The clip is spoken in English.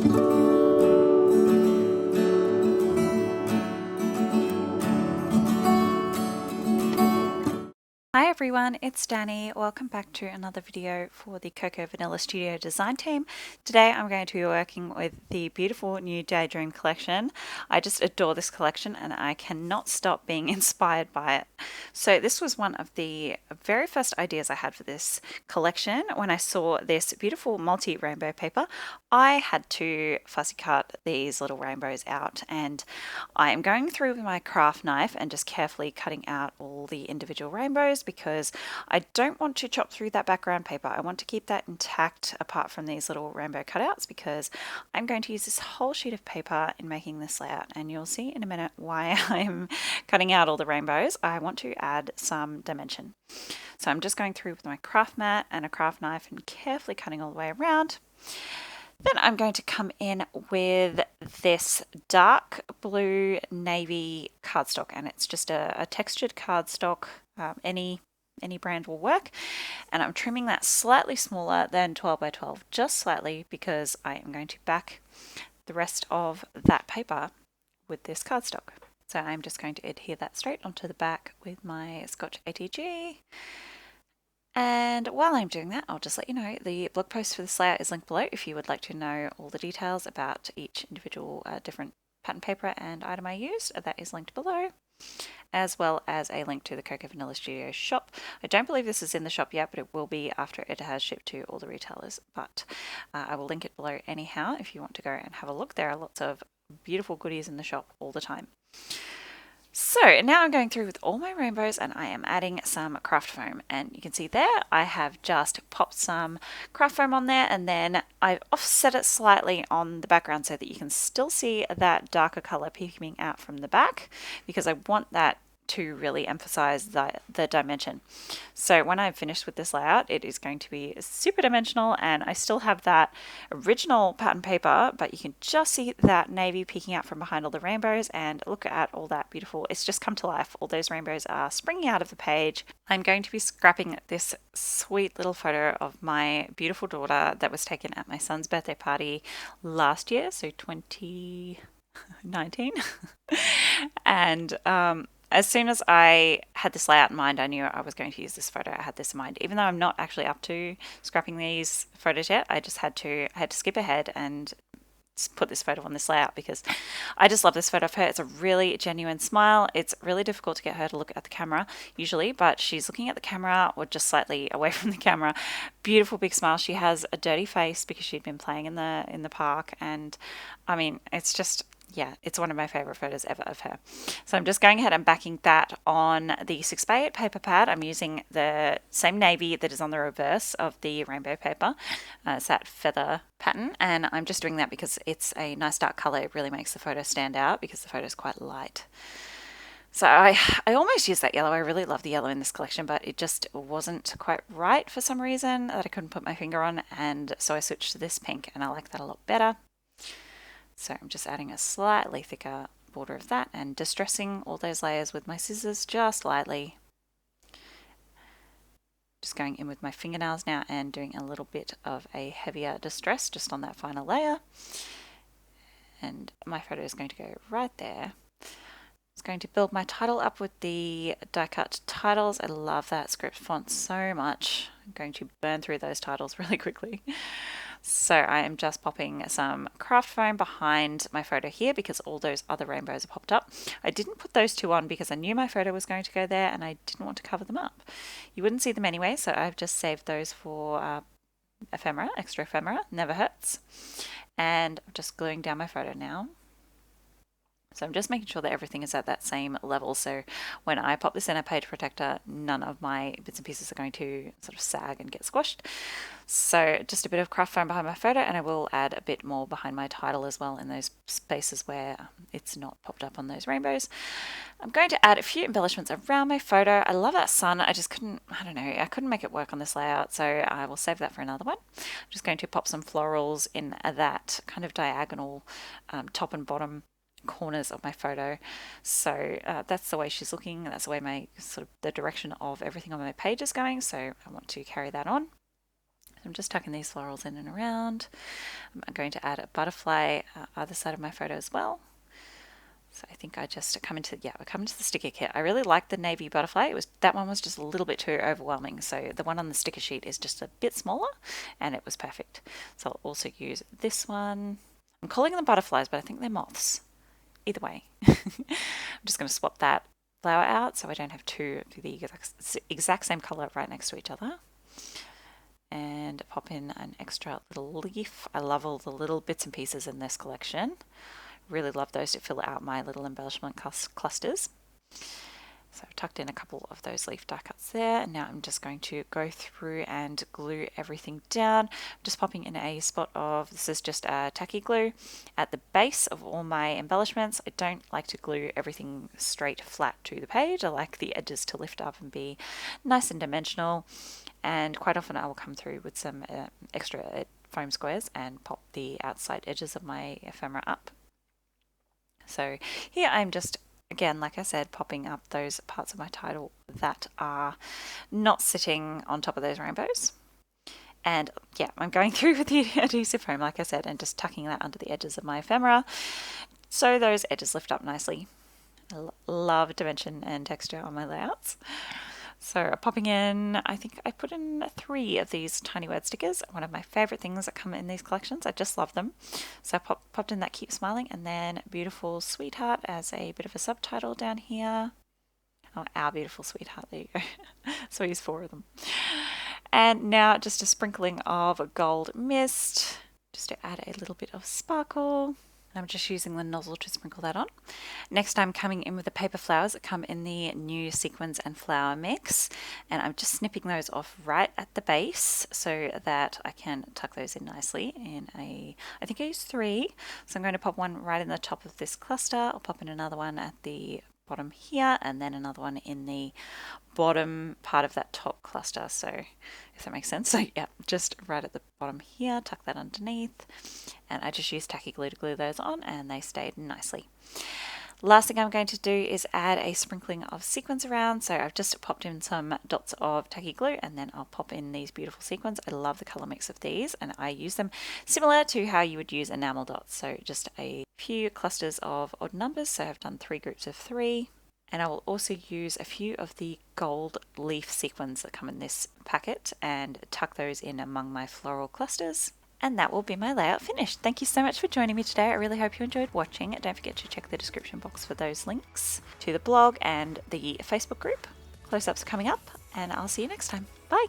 Hi everyone, it's Danny. Welcome back to another video for the Cocoa Vanilla Studio design team. Today I'm going to be working with the beautiful new Daydream Collection. I just adore this collection and I cannot stop being inspired by it. So this was one of the very first ideas I had for this collection. When I saw this beautiful multi-rainbow paper, I had to fussy cut these little rainbows out, and I am going through with my craft knife and just carefully cutting out all the individual rainbows because I don't want to chop through that background paper. I want to keep that intact apart from these little rainbow cutouts because I'm going to use this whole sheet of paper in making this layout, and you'll see in a minute why I'm cutting out all the rainbows. I want to add some dimension. So I'm just going through with my craft mat and a craft knife and carefully cutting all the way around. Then I'm going to come in with this dark blue navy cardstock, and it's just a textured cardstock. Any brand will work, and I'm trimming that slightly smaller than 12 by 12, just slightly, because I am going to back the rest of that paper with this cardstock. So I'm just going to adhere that straight onto the back with my Scotch ATG. And while I'm doing that, I'll just let you know the blog post for this layout is linked below if you would like to know all the details about each individual different pattern paper and item I used. That is linked below, as well as a link to the Cocoa Vanilla Studio shop. I don't believe this is in the shop yet, but it will be after it has shipped to all the retailers. But I will link it below anyhow if you want to go and have a look. There are lots of beautiful goodies in the shop all the time. So now I'm going through with all my rainbows and I am adding some craft foam, and you can see there I have just popped some craft foam on there, and then I've offset it slightly on the background so that you can still see that darker color peeking out from the back, because I want that to really emphasize the dimension. So when I've finished with this layout, it is going to be super dimensional, and I still have that original pattern paper, but you can just see that navy peeking out from behind all the rainbows, and look at all that beautiful, it's just come to life. All those rainbows are springing out of the page. I'm going to be scrapping this sweet little photo of my beautiful daughter that was taken at my son's birthday party last year, so 2019. And as soon as I had this layout in mind, I knew I was going to use this photo. I had this in mind. Even though I'm not actually up to scrapping these photos yet, I had to skip ahead and put this photo on this layout because I just love this photo of her. It's a really genuine smile. It's really difficult to get her to look at the camera usually, but she's looking at the camera or just slightly away from the camera. Beautiful big smile. She has a dirty face because she'd been playing in the park, and I mean, it's just, yeah, it's one of my favorite photos ever of her. So I'm just going ahead and backing that on the 6x8 paper pad. I'm using the same navy that is on the reverse of the rainbow paper. It's that feather pattern, and I'm just doing that because it's a nice dark color. It really makes the photo stand out because the photo is quite light. So I almost used that yellow. I really love the yellow in this collection, but it just wasn't quite right for some reason that I couldn't put my finger on, and so I switched to this pink, and I like that a lot better. So I'm just adding a slightly thicker border of that and distressing all those layers with my scissors just lightly. Just going in with my fingernails now and doing a little bit of a heavier distress just on that final layer. And my photo is going to go right there. I'm going to build my title up with the die cut titles. I love that script font so much. I'm going to burn through those titles really quickly. So I am just popping some craft foam behind my photo here because all those other rainbows are popped up. I didn't put those two on because I knew my photo was going to go there and I didn't want to cover them up. You wouldn't see them anyway, so I've just saved those for ephemera, extra ephemera, never hurts. And I'm just gluing down my photo now. So I'm just making sure that everything is at that same level, so when I pop this in a page protector, none of my bits and pieces are going to sort of sag and get squashed. So just a bit of craft foam behind my photo, and I will add a bit more behind my title as well in those spaces where it's not popped up on those rainbows. I'm going to add a few embellishments around my photo. I love that sun. I just couldn't, I don't know, I couldn't make it work on this layout, so I will save that for another one. I'm just going to pop some florals in that kind of diagonal top and bottom corners of my photo. So that's the way she's looking. That's the way my sort of the direction of everything on my page is going. So I want to carry that on. I'm just tucking these florals in and around. I'm going to add a butterfly either side of my photo as well. So I think I just come into the sticker kit. I really like the navy butterfly. That one was just a little bit too overwhelming. So the one on the sticker sheet is just a bit smaller and it was perfect. So I'll also use this one. I'm calling them butterflies, but I think they're moths. Either way. I'm just going to swap that flower out so I don't have two of the exact same color right next to each other. And pop in an extra little leaf. I love all the little bits and pieces in this collection. Really love those to fill out my little embellishment clusters. So I've tucked in a couple of those leaf die cuts there, and now I'm just going to go through and glue everything down. I'm just popping in a spot of, this is just tacky glue at the base of all my embellishments. I don't like to glue everything straight flat to the page. I like the edges to lift up and be nice and dimensional, and quite often I will come through with some extra foam squares and pop the outside edges of my ephemera up. So here I'm just, again, like I said, popping up those parts of my title that are not sitting on top of those rainbows. And yeah, I'm going through with the adhesive foam, like I said, and just tucking that under the edges of my ephemera so those edges lift up nicely. I love dimension and texture on my layouts. So popping in, I think I put in 3 of these tiny word stickers. One of my favorite things that come in these collections. I just love them. So I popped in that keep smiling, and then beautiful sweetheart as a bit of a subtitle down here. Oh, our beautiful sweetheart, there you go. So I used 4 of them. And now just a sprinkling of gold mist, just to add a little bit of sparkle. I'm just using the nozzle to sprinkle that on. Next, I'm coming in with the paper flowers that come in the new sequins and flower mix, and I'm just snipping those off right at the base so that I can tuck those in nicely in I think I used 3. So I'm going to pop one right in the top of this cluster. I'll pop in another one at the bottom here, and then another one in the bottom part of that top cluster. So if that makes sense. So yeah, just right at the bottom here, tuck that underneath, and I just used tacky glue to glue those on, and they stayed nicely. Last thing I'm going to do is add a sprinkling of sequins around. So I've just popped in some dots of tacky glue, and then I'll pop in these beautiful sequins. I love the color mix of these, and I use them similar to how you would use enamel dots. So just a few clusters of odd numbers. So I've done 3 groups of 3. And I will also use a few of the gold leaf sequins that come in this packet and tuck those in among my floral clusters. And that will be my layout finished. Thank you so much for joining me today. I really hope you enjoyed watching. Don't forget to check the description box for those links to the blog and the Facebook group. Close-ups are coming up, and I'll see you next time. Bye!